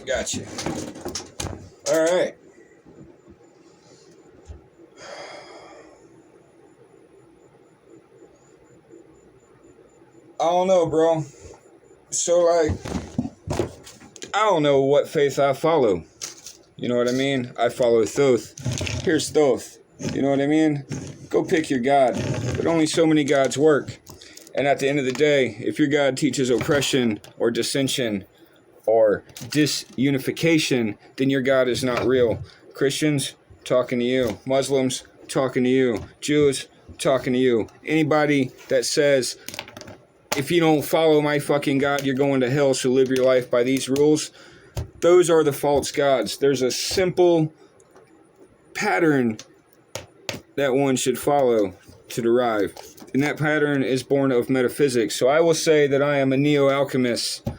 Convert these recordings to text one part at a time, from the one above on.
Gotcha. All right. I don't know, bro. So, like, I don't know what faith I follow. You know what I mean? I follow Thoth. Here's Thoth. You know what I mean? Go pick your God. But only so many gods work. And at the end of the day, if your God teaches oppression or dissension or disunification, then your God is not real. Christians, talking to you. Muslims, talking to you. Jews, talking to you. Anybody that says, if you don't follow my fucking God, you're going to hell, so live your life by these rules, those are the false gods. There's a simple pattern that one should follow to derive. And that pattern is born of metaphysics. So I will say that I am a neo-alchemist,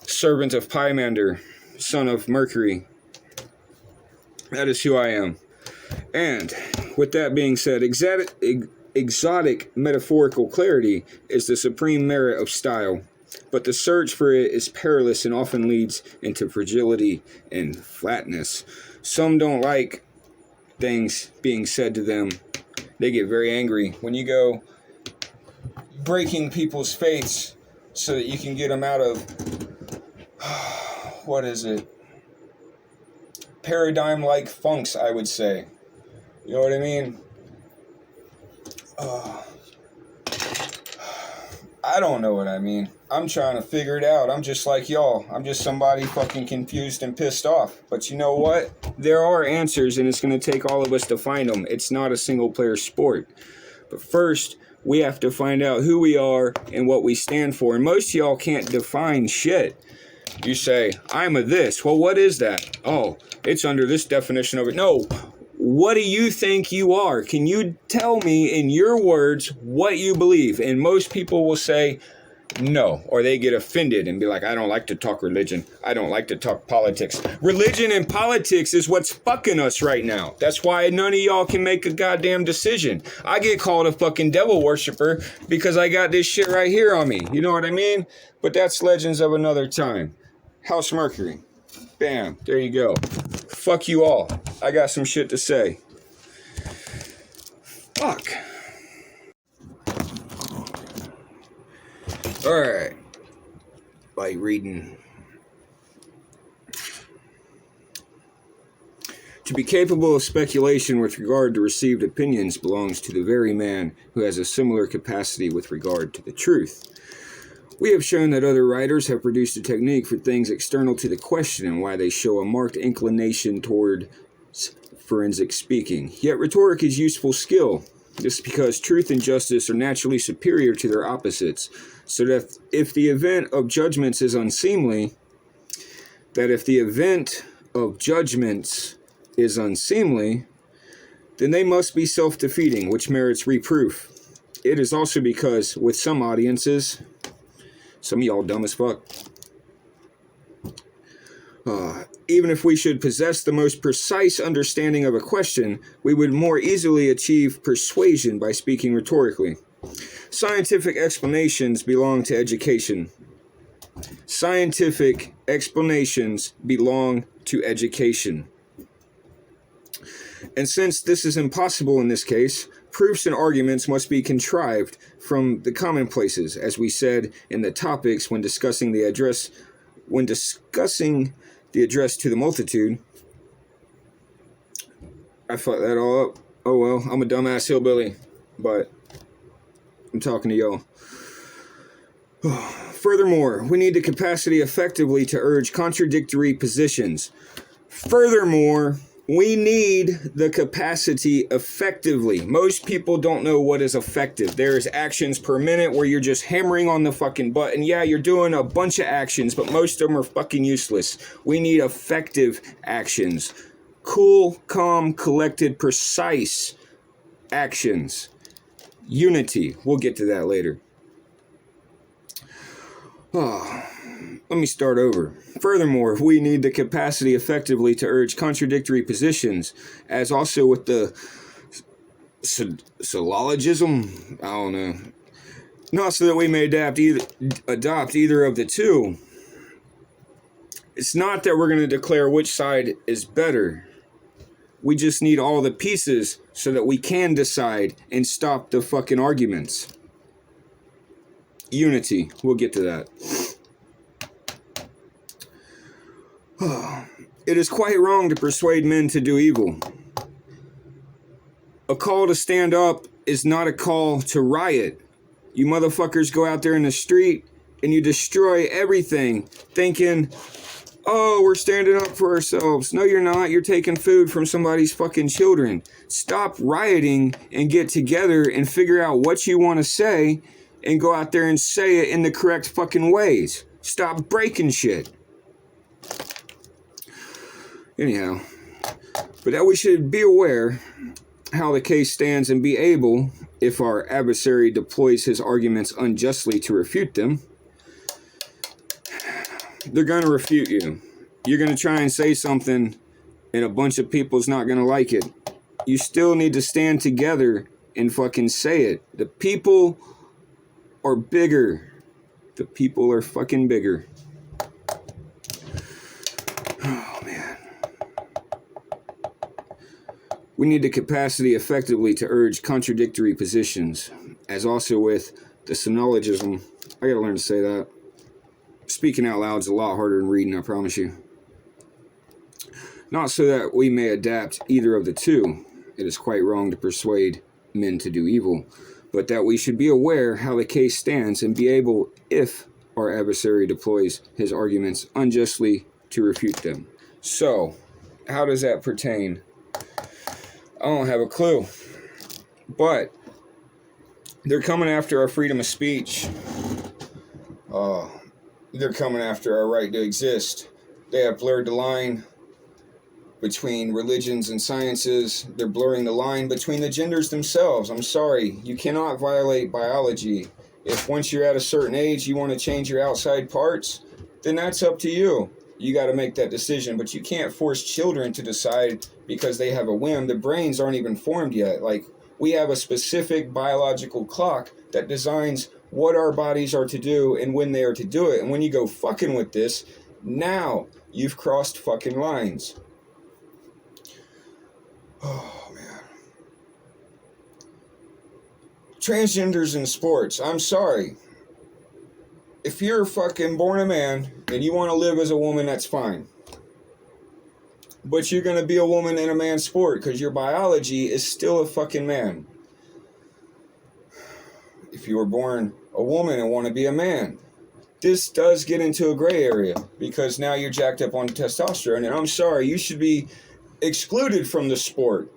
servant of Pymander, son of Mercury. That is who I am. And with that being said, exotic metaphorical clarity is the supreme merit of style. But the search for it is perilous and often leads into fragility and flatness. Some don't like things being said to them. They get very angry. When you go breaking people's faiths so that you can get them out of, what is it? Paradigm-like funks, I would say. You know what I mean? I don't know what I mean. I'm trying to figure it out. I'm just like y'all. I'm just somebody fucking confused and pissed off. But you know what? There are answers, and it's going to take all of us to find them. It's not a single-player sport. But first, we have to find out who we are and what we stand for. And most of y'all can't define shit. You say, I'm a this. Well, what is that? Oh, it's under this definition of it. No. What do you think you are? Can you tell me in your words what you believe? And most people will say no, or they get offended and be like, I don't like to talk religion. I don't like to talk politics. Religion and politics is what's fucking us right now. That's why none of y'all can make a goddamn decision. I get called a fucking devil worshiper because I got this shit right here on me. You know what I mean? But that's legends of another time. House Mercury. Bam. There you go. Fuck you all. I got some shit to say. Fuck. Alright. Like reading. To be capable of speculation with regard to received opinions belongs to the very man who has a similar capacity with regard to the truth. We have shown that other writers have produced a technique for things external to the question and why they show a marked inclination toward forensic speaking. Yet rhetoric is useful skill. This is because truth and justice are naturally superior to their opposites. So that if the event of judgments is unseemly, then they must be self-defeating, which merits reproof. It is also because, with some audiences, some of y'all dumb as fuck, even if we should possess the most precise understanding of a question, we would more easily achieve persuasion by speaking rhetorically. Scientific explanations belong to education. Scientific explanations belong to education. And since this is impossible in this case, proofs and arguments must be contrived from the commonplaces, as we said in the topics when discussing the address to the multitude. I fucked that all up. Oh well, I'm a dumbass hillbilly, but I'm talking to y'all. Furthermore, we need the capacity effectively to urge contradictory positions. Furthermore, we need the capacity effectively. Most people don't know what is effective. There's actions per minute where you're just hammering on the fucking button. Yeah, you're doing a bunch of actions, but most of them are fucking useless. We need effective actions. Cool, calm, collected, precise actions. Unity. We'll get to that later. Let me start over. Furthermore, we need the capacity effectively to urge contradictory positions, as also with the syllogism, I don't know, not so that we may adopt either of the two. It's not that we're going to declare which side is better. We just need all the pieces so that we can decide and stop the fucking arguments. Unity. We'll get to that. It is quite wrong to persuade men to do evil. A call to stand up is not a call to riot. You motherfuckers go out there in the street and you destroy everything thinking, oh, we're standing up for ourselves. No, you're not. You're taking food from somebody's fucking children. Stop rioting and get together and figure out what you want to say and go out there and say it in the correct fucking ways. Stop breaking shit. Anyhow, but that we should be aware how the case stands and be able, if our adversary deploys his arguments unjustly to refute them, they're going to refute you. You're going to try and say something and a bunch of people's not going to like it. You still need to stand together and fucking say it. The people are bigger. The people are fucking bigger. Oh, man. We need the capacity effectively to urge contradictory positions, as also with the synologism. I gotta learn to say that. Speaking out loud is a lot harder than reading, I promise you. Not so that we may adapt either of the two. It is quite wrong to persuade men to do evil, but that we should be aware how the case stands and be able, if our adversary deploys his arguments unjustly, to refute them. So, how does that pertain? I don't have a clue. But they're coming after our freedom of speech. They're coming after our right to exist. They have blurred the line between religions and sciences. They're blurring the line between the genders themselves. I'm sorry, you cannot violate biology. If once you're at a certain age you want to change your outside parts, then that's up to you. You got to make that decision, but you can't force children to decide because they have a whim. The brains aren't even formed yet. Like, we have a specific biological clock that designs what our bodies are to do and when they are to do it. And when you go fucking with this, now you've crossed fucking lines. Oh, man. Transgenders in sports. I'm sorry. If you're fucking born a man and you want to live as a woman, that's fine. But you're going to be a woman in a man's sport because your biology is still a fucking man. If you were born a woman and want to be a man, this does get into a gray area because now you're jacked up on testosterone. And I'm sorry, you should be excluded from the sport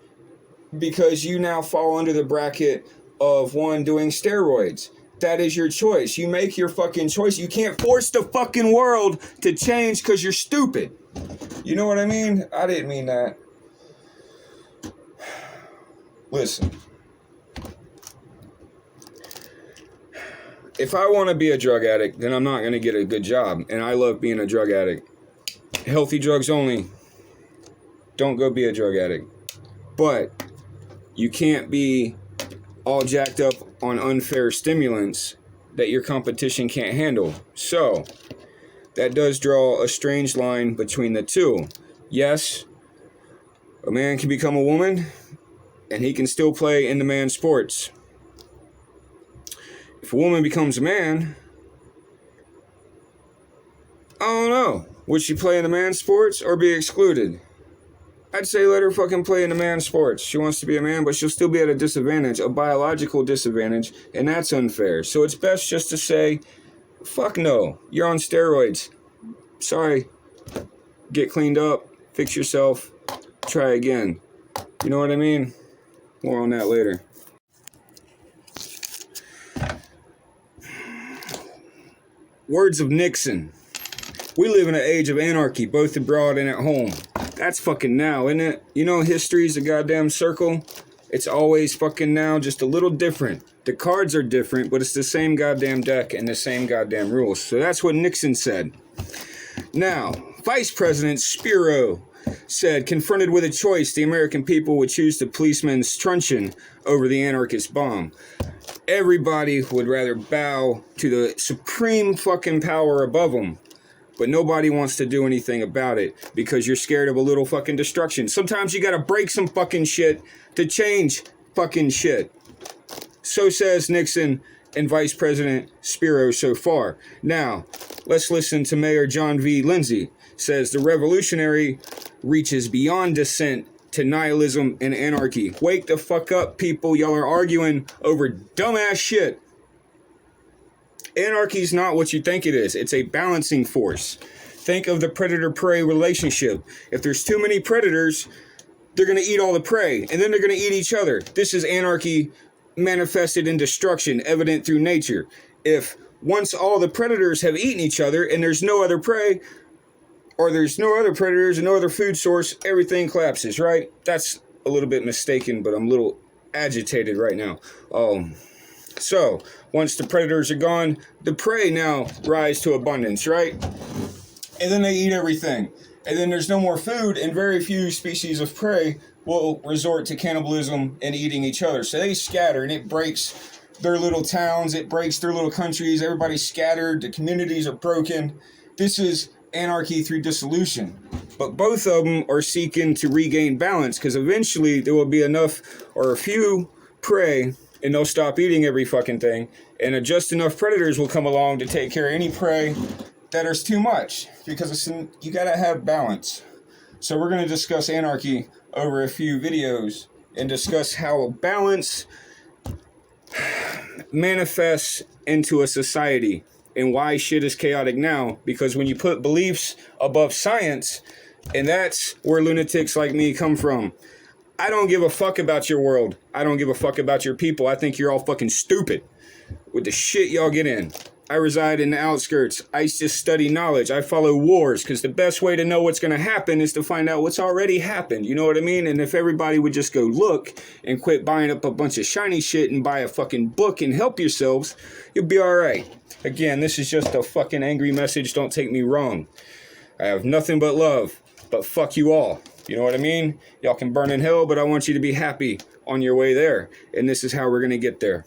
because you now fall under the bracket of one doing steroids. That is your choice. You make your fucking choice. You can't force the fucking world to change because you're stupid. You know what I mean? I didn't mean that. Listen. If I want to be a drug addict, then I'm not going to get a good job. And I love being a drug addict. Healthy drugs only. Don't go be a drug addict. But you can't be all jacked up on unfair stimulants that your competition can't handle. So, that does draw a strange line between the two. Yes, a man can become a woman, and he can still play in the man's sports. If a woman becomes a man, I don't know. Would she play in the man's sports or be excluded? I'd say let her fucking play in the man's sports. She wants to be a man, but she'll still be at a disadvantage, a biological disadvantage, and that's unfair. So it's best just to say, fuck no, you're on steroids. Sorry. Get cleaned up, fix yourself, try again. You know what I mean? More on that later. Words of Nixon. We live in an age of anarchy, both abroad and at home. That's fucking now, isn't it? You know, history's a goddamn circle. It's always fucking now, just a little different. The cards are different, but it's the same goddamn deck and the same goddamn rules. So that's what Nixon said. Now, Vice President Spiro said, confronted with a choice, the American people would choose the policeman's truncheon over the anarchist bomb. Everybody would rather bow to the supreme fucking power above them. but nobody wants to do anything about it because you're scared of a little fucking destruction. Sometimes you gotta break some fucking shit to change fucking shit. So says Nixon and Vice President Spiro so far. Now, let's listen to Mayor John V. Lindsay. Says the revolutionary reaches beyond dissent to nihilism and anarchy. Wake the fuck up, people. Y'all are arguing over dumbass shit. Anarchy's not what you think it is. It's a balancing force. Think of the predator-prey relationship. If there's too many predators, they're going to eat all the prey, and then they're going to eat each other. This is anarchy manifested in destruction, evident through nature. If once all the predators have eaten each other and there's no other prey, or there's no other predators and no other food source, everything collapses, right? That's a little bit mistaken, but I'm a little agitated right now. So, once the predators are gone, the prey now rise to abundance, right? And then they eat everything. And then there's no more food, and very few species of prey will resort to cannibalism and eating each other. So they scatter, and it breaks their little towns, it breaks their little countries, everybody's scattered, the communities are broken. This is anarchy through dissolution. But both of them are seeking to regain balance, because eventually there will be enough or a few prey, and they'll stop eating every fucking thing, and just enough predators will come along to take care of any prey that is too much, because you gotta have balance. So we're going to discuss anarchy over a few videos and discuss how balance manifests into a society and why shit is chaotic now. Because when you put beliefs above science, and that's where lunatics like me come from. I don't give a fuck about your world. I don't give a fuck about your people. I think you're all fucking stupid with the shit y'all get in. I reside in the outskirts. I just study knowledge. I follow wars, because the best way to know what's going to happen is to find out what's already happened. You know what I mean? And if everybody would just go look and quit buying up a bunch of shiny shit and buy a fucking book and help yourselves, you'll be alright. Again, this is just a fucking angry message. Don't take me wrong. I have nothing but love. But fuck you all. You know what I mean? Y'all can burn in hell, but I want you to be happy on your way there. And this is how we're going to get there.